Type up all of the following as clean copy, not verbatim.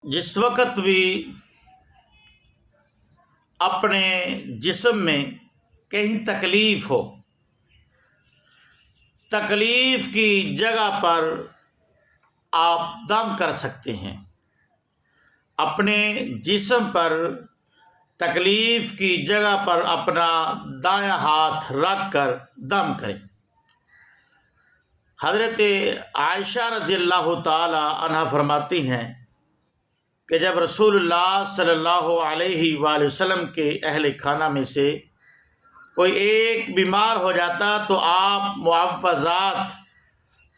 جس وقت بھی اپنے جسم میں کہیں تکلیف ہو، تکلیف کی جگہ پر آپ دم کر سکتے ہیں۔ اپنے جسم پر تکلیف کی جگہ پر اپنا دایاں ہاتھ رکھ کر دم کریں۔ حضرت عائشہ رضی اللہ تعالی عنہا فرماتی ہیں کہ جب رسول اللہ صلی اللہ علیہ وآلہ وسلم کے اہل خانہ میں سے کوئی ایک بیمار ہو جاتا تو آپ معوذات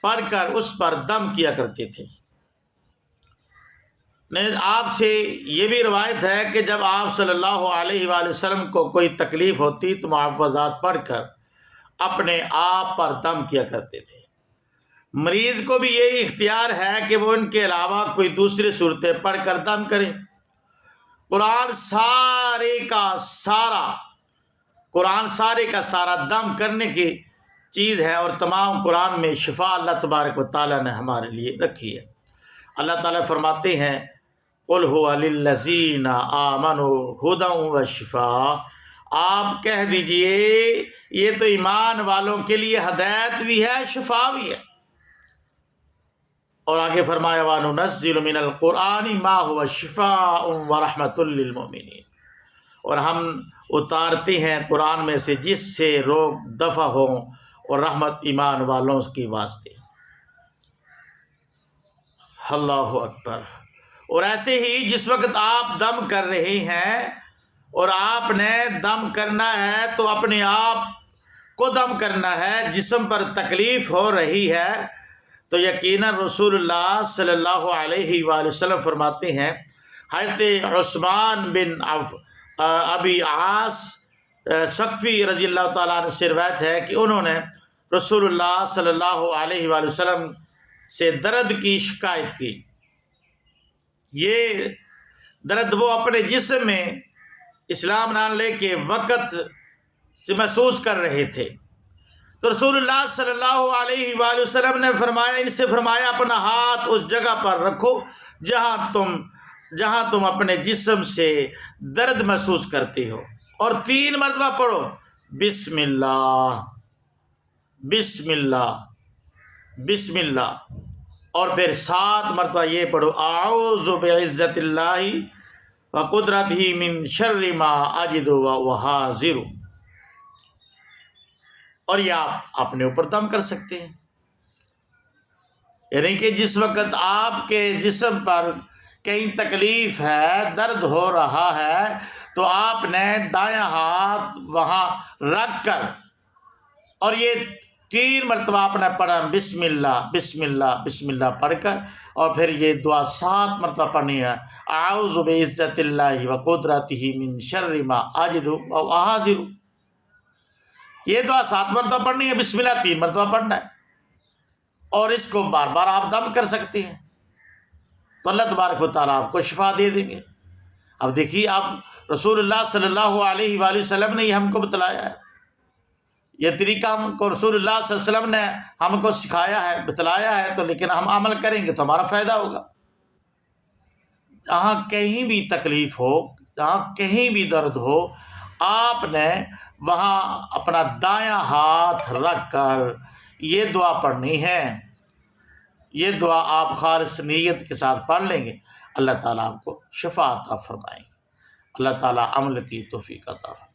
پڑھ کر اس پر دم کیا کرتے تھے۔ آپ سے یہ بھی روایت ہے کہ جب آپ صلی اللہ علیہ وآلہ وسلم کو کوئی تکلیف ہوتی تو معوذات پڑھ کر اپنے آپ پر دم کیا کرتے تھے۔ مریض کو بھی یہی اختیار ہے کہ وہ ان کے علاوہ کوئی دوسری صورتیں پڑھ کر دم کرے۔ قرآن سارے کا سارا دم کرنے کی چیز ہے، اور تمام قرآن میں شفا اللہ تبارک و تعالیٰ نے ہمارے لیے رکھی ہے۔ اللہ تعالیٰ فرماتے ہیں قُلْ هُوَ لِلَّذِينَ آمَنُوا هُدًى وَشِفَاء، آپ کہہ دیجئے یہ تو ایمان والوں کے لیے ہدایت بھی ہے، شفا بھی ہے۔ اور آگے فرمایا وَنُنَزِّلُ مِنَ الْقُرْآنِ مَا هُوَ شِفَاءٌ وَرَحْمَةٌ لِّلْمُؤْمِنِينَ، اور ہم اتارتے ہیں قرآن میں سے جس سے روگ دفع ہوں اور رحمت ایمان والوں کی واسطے۔ اللہ اکبر۔ اور ایسے ہی جس وقت آپ دم کر رہے ہیں اور آپ نے دم کرنا ہے تو اپنے آپ کو دم کرنا ہے، جسم پر تکلیف ہو رہی ہے تو یقیناً رسول اللہ صلی اللہ علیہ وآلہ وسلم فرماتے ہیں، حضرت عثمان بن ابی عاص ثقفی رضی اللہ تعالیٰ عنہ سے روایت ہے کہ انہوں نے رسول اللہ صلی اللہ علیہ وآلہ وسلم سے درد کی شکایت کی۔ یہ درد وہ اپنے جسم میں اسلام لانے کے وقت سے محسوس کر رہے تھے، تو رسول اللہ صلی اللہ علیہ وآلہ وسلم نے ان سے فرمایا اپنا ہاتھ اس جگہ پر رکھو جہاں تم اپنے جسم سے درد محسوس کرتے ہو، اور 3 مرتبہ پڑھو بسم اللہ بسم اللہ بسم اللہ، اور پھر 7 مرتبہ یہ پڑھو اعوذ بعزت اللہ وقدرتہ من شر ما اجد واحاذر، اور یہ آپ اپنے اوپر دم کر سکتے ہیں۔ یعنی کہ جس وقت آپ کے جسم پر کہیں تکلیف ہے، درد ہو رہا ہے، تو آپ نے دایاں ہاتھ وہاں رکھ کر اور یہ 3 مرتبہ آپ نے پڑھا بسم اللہ بسم اللہ بسم اللہ پڑھ کر، اور پھر یہ دعا 7 مرتبہ پڑھنی ہے اعوذ بعزت اللہ وقدرتہ من شر ما اجد واحاذر۔ یہ دعا 7 مرتبہ پڑھنی ہے، بسم اللہ 3 مرتبہ پڑھنا ہے، اور اس کو بار بار آپ دم کر سکتے ہیں، تو اللہ تبارک و تعالیٰ آپ کو شفا دے دیں گے۔ اب دیکھیے، آپ رسول اللہ صلی اللہ علیہ وآلہ وسلم نے یہ ہم کو بتلایا ہے، یہ طریقہ ہم کو رسول اللہ صلی اللہ علیہ وسلم نے ہم کو سکھایا ہے، بتلایا ہے، تو لیکن ہم عمل کریں گے تو ہمارا فائدہ ہوگا۔ جہاں کہیں بھی تکلیف ہو، جہاں کہیں بھی درد ہو، آپ نے وہاں اپنا دایاں ہاتھ رکھ کر یہ دعا پڑھنی ہے۔ یہ دعا آپ خالص نیت کے ساتھ پڑھ لیں گے، اللہ تعالیٰ آپ کو شفا عطا فرمائیں گے۔ اللہ تعالیٰ عمل کی توفیق عطا فرمائے۔